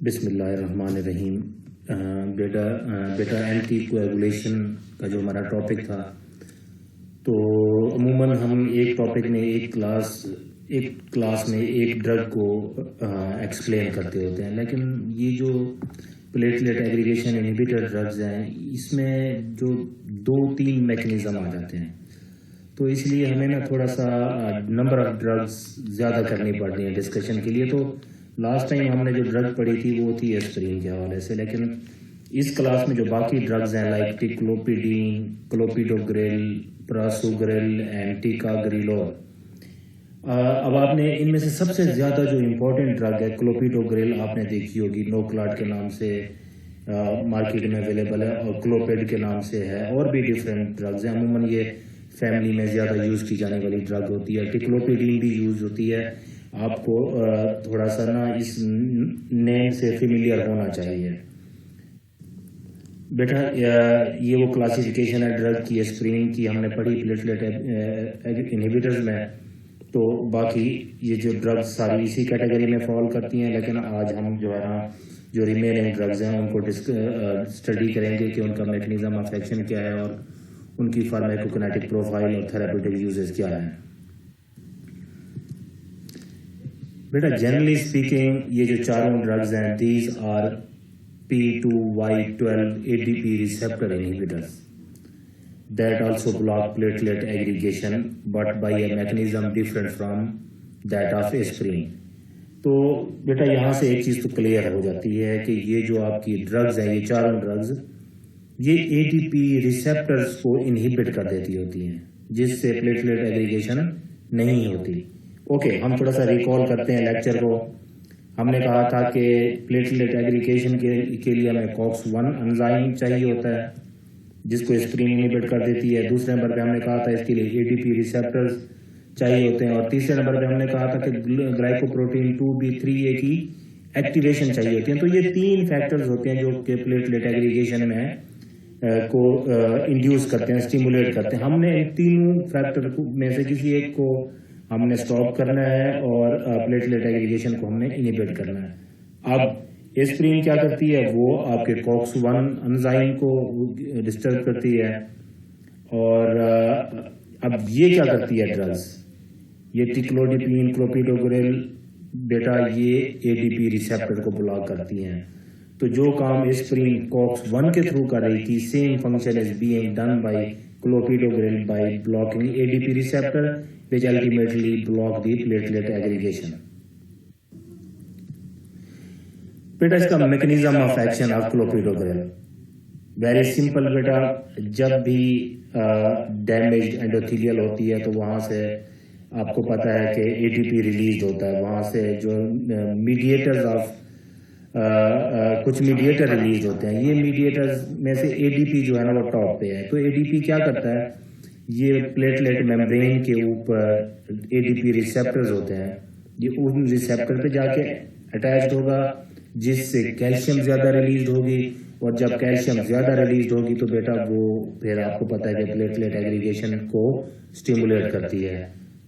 بسم اللہ الرحمن الرحیم۔ بیٹا اینٹی کویگولیشن کا جو ہمارا ٹاپک تھا، تو عموماً ہم ایک ٹاپک میں ایک کلاس میں ایک ڈرگ کو ایکسپلین کرتے ہوتے ہیں، لیکن یہ جو پلیٹلیٹ ایگریگیشن انہیبیٹر ڈرگز ہیں، اس میں جو 2-3 میکنزم آ جاتے ہیں، تو اس لیے ہمیں نا تھوڑا سا نمبر آف ڈرگز زیادہ کرنی پڑتی ہیں ڈسکشن کے لیے۔ تو لاسٹ ٹائم ہم نے جو ڈرگ پڑھی تھی وہ تھی ایسپرین کے حوالے سے، لیکن اس کلاس میں جو باقی ڈرگز ہیں لائک ٹیکلوپیڈین، کلوپیڈوگریل، پراسوگریل اینڈ ٹیکاگریلور، اب آپ نے ان میں سے سب سے زیادہ جو امپورٹنٹ ڈرگ ہے کلوپیڈوگریل آپ نے دیکھی ہوگی، نوکلاٹ کے نام سے مارکیٹ میں اویلیبل ہے، اور کلوپیڈ کے نام سے ہے، اور بھی ڈفرینٹ ڈرگز ہیں۔ عموماً یہ فیملی میں زیادہ یوز کی جانے والی ڈرگ ہوتی ہے۔ ٹیکلوپیڈین بھی یوز ہوتی ہے، آپ کو تھوڑا سا نا اس نیم سے فیملیئر ہونا چاہیے۔ بیٹا یہ وہ کلاسیفیکیشن ہے ڈرگ کی، ایسپرین کی ہم نے پڑھی پلیٹلیٹ انہیبیٹرز میں، تو باقی یہ جو ڈرگز ساری اسی کیٹیگری میں فال کرتی ہیں، لیکن آج ہم جو ہے نا جو ریمیننگ ڈرگز ہیں ان کو اسٹڈی کریں گے کہ ان کا میکنزم آف ایکشن کیا ہے اور ان کی فارماکوکینیٹک پروفائل اور تھراپیوٹک یوزز کیا ہیں۔ بیٹا جنرلی اسپیکنگ یہ جو چاروں ڈرگز ہیں، these are P2Y12 ADP receptor inhibitors that also block platelet aggregation but by a mechanism different from that of aspirin۔ تو بیٹا یہاں سے ایک چیز تو کلیئر ہو جاتی ہے کہ یہ جو آپ کی ڈرگز ہیں، یہ چاروں ڈرگز یہ ADP ریسیپٹرز کو انہیبٹ کر دیتی ہوتی ہیں، جس سے پلیٹلیٹ ایگریگیشن نہیں ہوتی۔ اوکے، ہم تھوڑا سا ریکال کرتے ہیں لیکچر کو۔ ہم نے کہا تھا کہ پلیٹلیٹ ایگریگیشن کے لیے ہمیں COX-1 انزائم چاہیے ہوتا ہے جس کو اسپرین انہیبٹ کر دیتی ہے۔ دوسرے نمبر پہ ہم نے کہا تھا اس کے لیے ADP ریسیپٹرز چاہیے ہوتے ہیں، اور تیسرے نمبر پہ ہم نے کہا تھا کہ گلائکوپروٹین 2B3A کی ایکٹیویشن چاہیے ہوتی ہے۔ تو یہ 3 فیکٹرز ہوتے ہیں جو کہ پلیٹلیٹ ایگریگیشن میں کو انڈیوس کرتے ہیں، اسٹیمولیٹ کرتے ہیں۔ ہم نے ان تینوں فیکٹر میں سے کسی ایک کو ہم نے سٹاپ کرنا ہے اور پلیٹلیٹ ایگریگیشن کو ہم نے انہیبٹ کرنا ہے۔ اب ایسپرین کیا کرتی ہے، وہ آپ کے COX-1 انزائم کو ڈسٹرب کرتی ہے، اور اب یہ کیا کرتی ہے ڈرگز، یہ ٹیکلوڈیپین، کلوپیڈوگریل، بیٹا یہ ADP ریسیپٹر کو بلاک کرتی ہیں۔ تو جو کام ایسپرین COX-1 کے تھرو کر رہی تھی، same function is being done by clopidogrel by blocking ADP receptor which ultimately block the platelet aggregation۔ بیٹا اس کا mechanism of action of clopidogrel very simple. بیٹا جب بھی ڈیمیجڈ اینڈوتھیلیل ہوتی ہے تو وہاں سے آپ کو پتا ہے کہ ADP ریلیز ہوتا ہے، وہاں سے جو میڈیٹرز آف کچھ میڈیٹر ریلیز ہوتے ہیں۔ یہ میڈیٹرز میں سے ADP جو ہے نا وہ ٹاپ پہ ہے۔ تو ADP کیا کرتا ہے، یہ پلیٹلیٹ میمبرین کے اوپر ADP ریسیپٹرز ہوتے ہیں، یہ ان ریسیپٹر پہ جا کے اٹیچڈ ہوگا، جس سے کیلشیم زیادہ ریلیز ہوگی، اور جب کیلشیم زیادہ ریلیز ہوگی تو بیٹا وہ پھر آپ کو پتا ہے کہ پلیٹلیٹ ایگریگیشن کو اسٹیمولیٹ کرتی ہے۔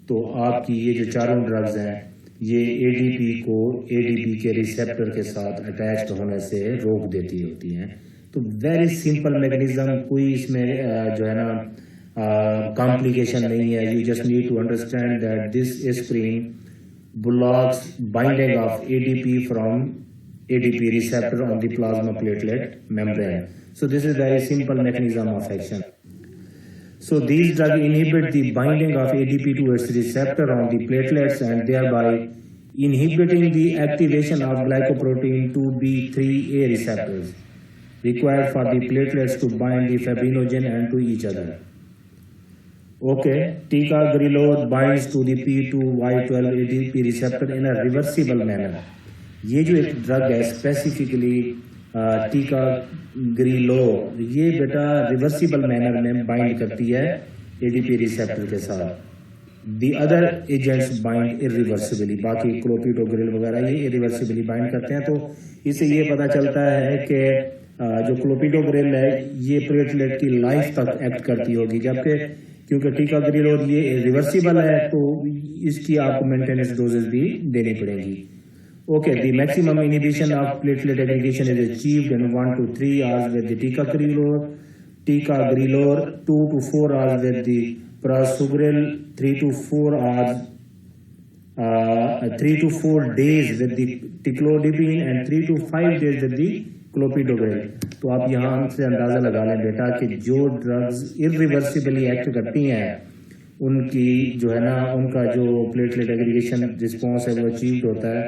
تو آپ کی یہ جو چاروں ڈرگز ہیں یہ ADP کو ADP کے ریسیپٹر کے ساتھ اٹیچڈ ہونے سے روک دیتی ہوتی ہیں۔ تو ویری سمپل میکنزم، کوئی اس میں جو ہے نا کمپلیکیشن نہیں ہے۔ You just need to understand that this aspirin blocks binding of ADP from ADP receptor on the plasma platelet membrane. So this is very simple mechanism of action. So these drugs inhibit the binding of ADP to its receptor on the platelets and thereby inhibiting the activation of glycoprotein 2B3A receptors required for the platelets to bind the fibrinogen and to each other. Okay, ticagrelor binds to the P2Y12 ADP receptor in a reversible manner. یہ جو ایک drug ہے specifically ticagrelor, یہ بیٹا reversible manner میں bind کرتی ہے ADP receptor کے ساتھ۔ The other agents bind irreversibly، باقی کلوپیڈوگریل وغیرہ یہ irreversibly بائنڈ کرتے ہیں۔ تو اس سے یہ پتہ چلتا ہے کہ جو کلوپیڈوگریل ہے یہ پلیٹلیٹ کی لائف تک ایکٹ کرتی ہوگی، جبکہ کیونکہ ٹیکاگریلور یہ ریورسیبل ہے تو اس کی آپ کو مینٹیننس ڈوزز بھی دینی پڑے گی۔ Okay, the maximum inhibition of platelet aggregation is achieved in 1 to 3 hours with the ticagrelor, 2 to 4 hours with the prasugrel, 3 to 4 hours, 3 to 4 days with the ticlodipine and 3 to 5 days with the clopidogrel. تو آپ یہاں سے اندازہ لگا لیں بیٹا کہ جو drugs irreversibly act کرتی ہیں ان کی جو ہے نا ان کا جو پلیٹلیٹ ایگریگیشن رسپانس ہے وہ اچیوڈ ہوتا ہے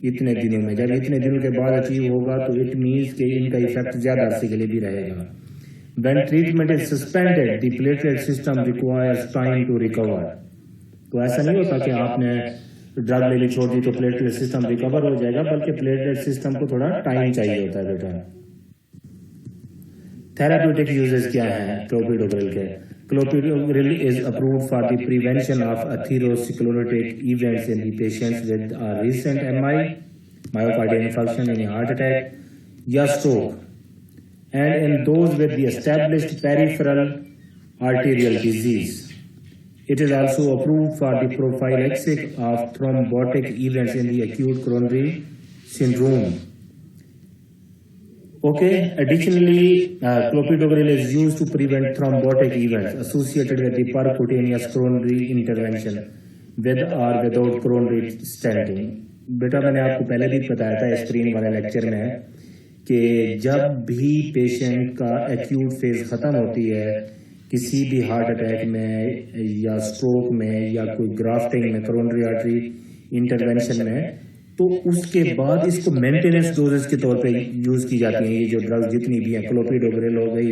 اتنے دنوں میں. جب اتنے دنوں کے بعد اچیو ہوگا تو اٹ مینس کہ ان کا ایفیکٹ زیادہ عرصے کے لیے بھی رہے گا. When treatment is suspended, the platelet system requires time to recover. تو ایسا نہیں ہوتا کہ آپ نے ڈرگ لے لی چھوڑ دی تو پلیٹلیٹ سسٹم ریکور ہو جائے گا, بلکہ پلیٹلیٹ سسٹم کو تھوڑا ٹائم چاہیے ہوتا ہے بیٹا. تھراپیوٹک یوزز کیا ہیں کلوپیڈوگرل کے؟ کلوپیڈوگرل از approved for the prevention of atherosclerotic events in the patients with a recent MI, myocardial infarction, any heart attack یا stroke, and in those with the established peripheral arterial disease. It is also approved for the prophylaxis of thrombotic events in the acute coronary syndrome. Okay, additionally, clopidogrel is used to prevent thrombotic events associated with the percutaneous coronary intervention with or without coronary stenting. بیٹا میں نے آپ کو پہلے بھی بتایا تھا screen والے lecture میں کہ جب بھی پیشنٹ کا ایکیوٹ فیز ختم ہوتی ہے کسی بھی ہارٹ اٹیک میں یا اسٹروک میں یا کوئی گرافٹنگ میں کرونری آرٹری انٹرونشن میں, تو اس کے بعد اس کو مینٹیننس ڈوزز کے طور پہ یوز کی جاتی ہیں. یہ جو ڈرگز جتنی بھی ہیں, کلوپیڈوگرل ہو گئی,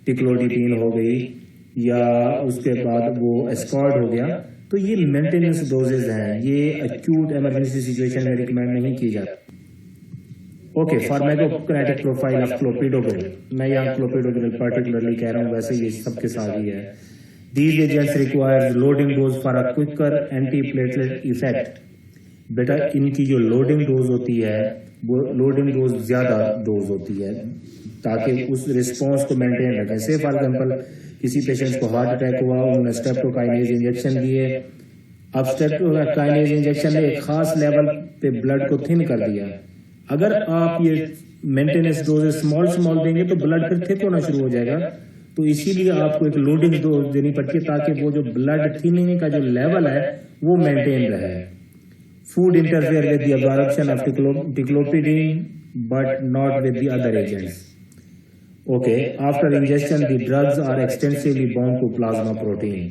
ٹیکلوڈیپین ہو گئی, یا اس کے بعد وہ اسکارڈ ہو گیا, تو یہ مینٹیننس ڈوزز ہیں. یہ ایکیوٹ ایمرجنسی سچویشن میں ریکمینڈ نہیں کی جاتی. Okay, pharmacokinetic profile of clopidogrel. میں یہاں کلوپیڈوگرل پرٹیکولرلی کہہ رہا ہوں, ویسے یہ سب کے ساتھ ہی ہے. These agents require loading dose for a quicker anti platelet effect. بیٹا ان کی جو لوڈنگ ڈوز ہوتی ہے وہ لوڈنگ ڈوز زیادہ ڈوز ہوتی ہے تاکہ اس رسپانس کو مینٹین رکھیں. سے فار ایگزامپل کسی پیشنٹ کو ہارٹ اٹیک ہوا, انہوں نے اسٹریپٹوکائنیز انجیکشن دیے. اب اسٹریپٹوکائنیز انجیکشن نے ایک خاص لیول پہ بلڈ کو تھن کر دیا. اگر آپ یہ مینٹیننس ڈوز اسمال دیں گے تو بلڈ پھر تھک ہونا شروع ہو جائے گا. تو اسی لیے آپ کو ایک لوڈنگ ڈوز دینی پڑتی ہے تاکہ وہ جو بلڈ تھننگ کا جو لیول ہے وہ مینٹین رہے. Food interfere with the absorption of ticlopidine but not with the other agents. Okay, after ingestion the drugs are extensively bound to plasma protein.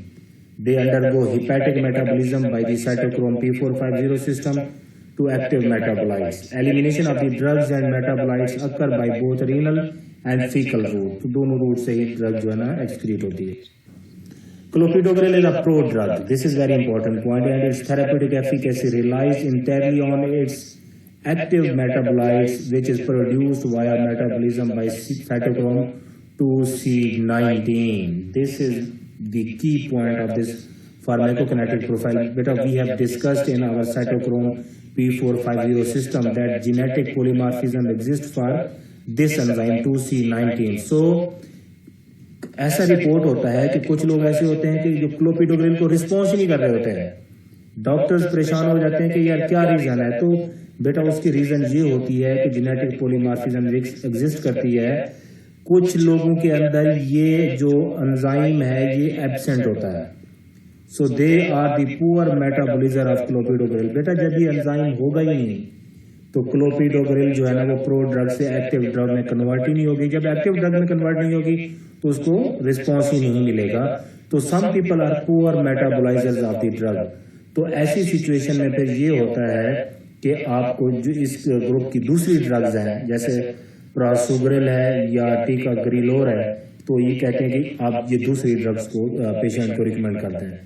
They undergo hepatic metabolism by the cytochrome P450 system to active metabolites. Elimination of the drugs and metabolites occur by both renal and fecal route. تو دونوں route سے ہی drug جو ہے نا excrete ہوتی ہے. Clopidogrel is a prodrug. This is very important point, and its therapeutic efficacy relies entirely on its active metabolites, which is produced via metabolism by cytochrome 2C19. This is the key point of this pharmacokinetic profile. Beta, we have discussed in our cytochrome P450 system that genetic polymorphism exists for this enzyme 2C19. So ایسا report ہوتا ہے کہ کچھ لوگ ایسے ہوتے ہیں کہ جو کلوپیڈوگرل کو رسپانس ہی نہیں کر رہے ہوتے ہیں. ڈاکٹرز پریشان ہو جاتے ہیں کہ یار کیا ریزن ہے. تو بیٹا اس کی ریزن یہ ہوتی ہے کہ جینیٹک پولیمارفزم ایگزسٹ کرتی ہے. کچھ لوگوں کے اندر یہ جو انزائم ہے یہ ایبسنٹ ہوتا ہے. سو دے آر دی پور میٹابولزر آف کلوپیڈوگرل. بیٹا جب یہ انزائم ہوگا ہی نہیں تو کلوپیڈوگرل جو ہے نا وہ پرو ڈرگ سے ایکٹیو ڈرگ میں کنورٹ ہی نہیں ہوگی. جب ایکٹیو ڈرگ میں کنورٹ نہیں ہوگی تو اس کو رسپانس ہی نہیں ملے گا. تو سم پیپل آر پور میٹابولائزرز آف دی ڈرگ. تو ایسی سچویشن میں پھر یہ ہوتا ہے کہ آپ کو جو اس گروپ کی دوسری ڈرگز ہیں جیسے پراسوگرل ہے یا ٹیکاگریلور ہے, تو یہ کہتے ہیں کہ آپ یہ دوسری ڈرگز کو پیشنٹ کو ریکمینڈ کرتے ہیں.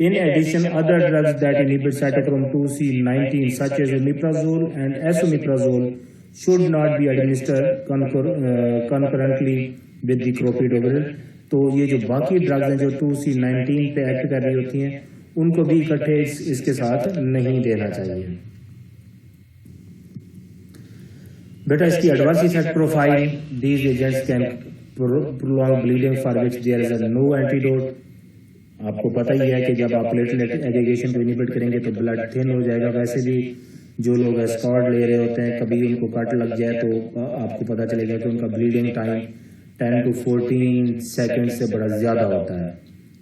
In addition, other drugs that inhibit cytochrome 2C19 such as omeprazole and esomeprazole should not be administered concurrently with the clopidogrel. تو یہ جو باقی ڈرگز ہیں جو 2C19 پہ ایکٹ کر رہی ہوتی ہیں ان کو بھی اکٹھے اس کے ساتھ نہیں دینا چاہیے. بیٹا اس کی adverse effect profile. These agents can prolong bleeding for which there is no antidote. آپ کو پتہ ہی ہے کہ جب آپ پلیٹلیٹ ایگریگیشن کو انہیبٹ کریں گے تو بلڈ تھن ہو جائے گا. ویسے بھی جو لوگ اسکارڈ لے رہے ہوتے ہیں کبھی ان کو کٹ لگ جائے تو آپ کو پتہ چلے گا کہ ان کا بلیڈنگ ٹائم 10 to 14 سیکنڈ سے بڑا زیادہ ہوتا ہے،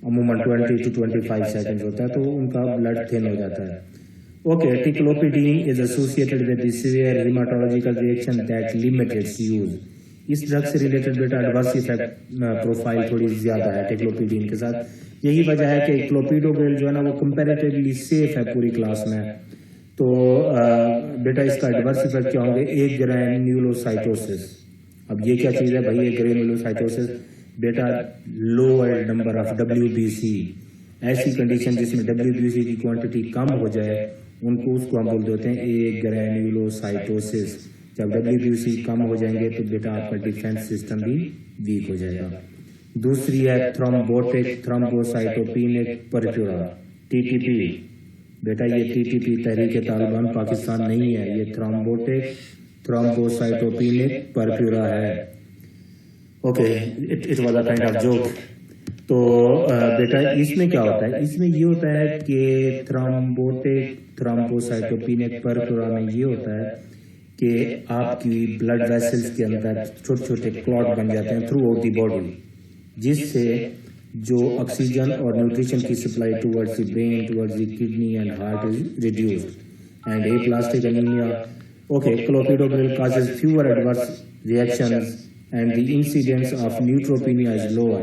عموماً 20 to 25 سیکنڈ ہوتا ہے، تو ان کا بلڈ تھن ہو جاتا ہے. Okay, ticlopidine is associated with the severe hematological reaction that limit its use. اس ڈرگ سے ریلیٹڈ بیٹا ایڈورس ایفیکٹ پروفائل تھوڑی زیادہ ہے ٹیکلوپیڈین کے ساتھ. یہی وجہ ہے کہ کلوپیڈوگریل جو ہے نا وہ کمپیریٹیولی سیف ہے پوری کلاس میں. تو بیٹا اس کا ایڈورس ایفیکٹ کیا ہوں گے؟ ایک گرینیولوسائٹوسس. اب یہ کیا چیز ہے بھائی؟ ایک گرینیولوسائٹوسس بیٹا لوور نمبر آف WBC، ایسی کنڈیشن جس میں WBC کی کوانٹٹی کم ہو جائے ان کو اس کو ہم بول دیتے ہیں ایک گرینیولوسائٹوسس. جب WBC کم ہو جائیں گے تو بیٹا آپ کا ڈیفینس سسٹم بھی ویک ہو جائے گا. دوسری ہے تھرومبوٹک تھرومبوسائٹوپینک پرفیورا TTP. بیٹا یہ TTP تحریک طالبان پاکستان نہیں ہے، یہ تھرومبوٹک تھرومبوسائٹوپینک پرفیورا ہے. Okay it was a kind of joke. تو بیٹا اس میں کیا ہوتا ہے؟ اس میں یہ ہوتا ہے کہ تھرومبوٹک تھرومبوسائٹوپینک پرفیورا میں یہ ہوتا ہے کہ آپ کی بلڈ ویسلز کے اندر چھوٹے چھوٹے کلاٹ بن جاتے ہیں تھرو آؤٹ دی باڈی، جس سے جو آکسیجن اور نیوٹریشن کی supply towards the brain towards the kidney and heart is reduced and aplastic anaemia. Okay clopidogrel causes fewer adverse reactions and the incidence of neutropenia is lower.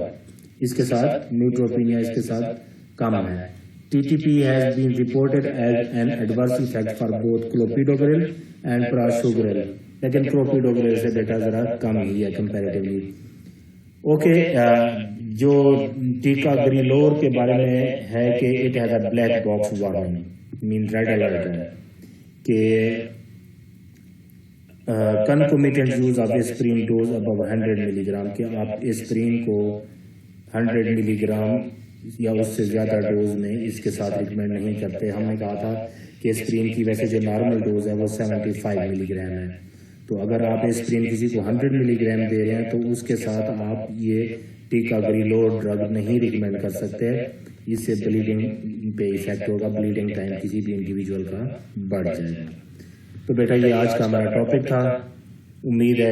اس کے ساتھ نیوٹروپینیا اس کے ساتھ کم ہے. TTP has been reported as an adverse effect for both clopidogrel and prasugrel, لیکن clopidogrel سے بیٹا ذرا کم ہی ہے comparatively. اوکے جو ٹیکا گریلور کے بارے میں ہے کہ it has a black box warning, mean red alert ہے کہ concomitant use of aspirin dose above 100 ملی گرام، کہ آپ اسپرین کو 100 ملی گرام یا اس سے زیادہ ڈوز میں اس کے ساتھ ریکمینڈ نہیں کرتے. ہم نے کہا تھا کہ اسپرین کی ویسے جو نارمل ڈوز ہے وہ 75 ملی گرام ہے. تو اگر آپ اسپرین کسی کو 100 ملی گرام دے رہے ہیں تو اس کے ساتھ آپ یہ ٹیکا گریلور ڈرگ نہیں ریکمینڈ کر سکتے. اس سے بلیڈنگ پہ ایفیکٹ ہوگا، بلیڈنگ ٹائم کسی بھی انڈیویجول کا بڑھ جائے گا. تو بیٹا یہ آج کا ہمارا ٹاپک تھا. امید ہے